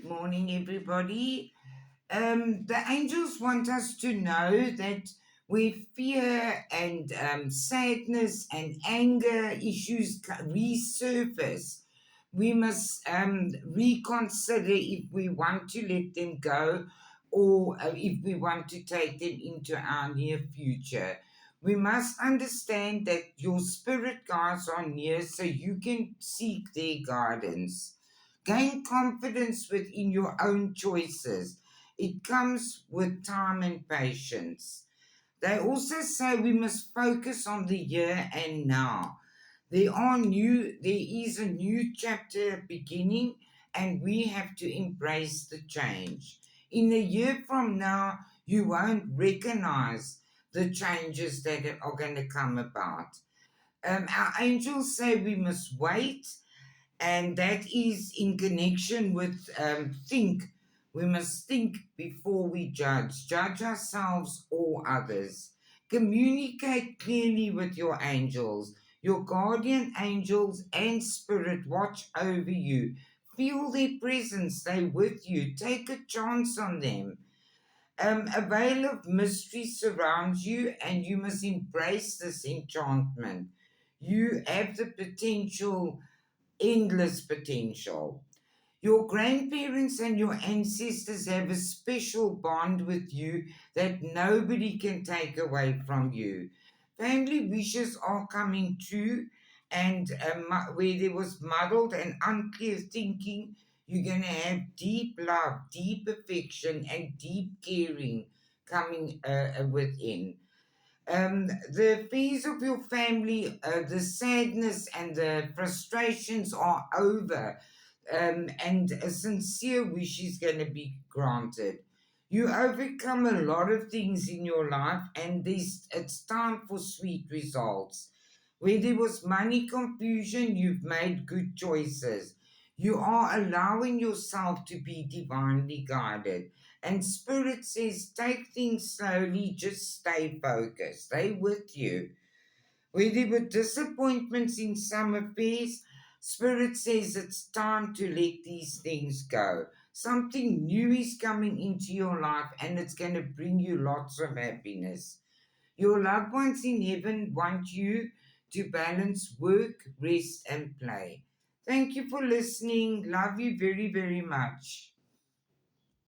morning, everybody. The angels want us to know that where fear and sadness and anger issues resurface, we must reconsider if we want to let them go or if we want to take them into our near future. We must understand that your spirit guides are near so you can seek their guidance. Gain confidence within your own choices. It comes with time and patience. They also say we must focus on the here and now. There is a new chapter beginning, and we have to embrace the change. In a year from now, you won't recognize the changes that are going to come about. Our angels say we must wait, and that is in connection with think. We must think before we judge ourselves or others. Communicate clearly with your angels. Your guardian angels and spirit watch over you. Feel their presence, they with you. Take a chance on them. A veil of mystery surrounds you, and you must embrace this enchantment. You have the potential, endless potential. Your grandparents and your ancestors have a special bond with you that nobody can take away from you. Family wishes are coming true, and where there was muddled and unclear thinking, you're going to have deep love, deep affection, and deep caring coming within. The fears of your family, the sadness and the frustrations are over, and a sincere wish is going to be granted. You overcome a lot of things in your life, and it's time for sweet results. Where there was money confusion, you've made good choices. You are allowing yourself to be divinely guided. And Spirit says, take things slowly, just stay focused, stay with you. Where there were disappointments in some affairs, Spirit says it's time to let these things go. Something new is coming into your life, and it's going to bring you lots of happiness. Your loved ones in heaven want you to balance work, rest, and play. Thank you for listening. Love you very, very much.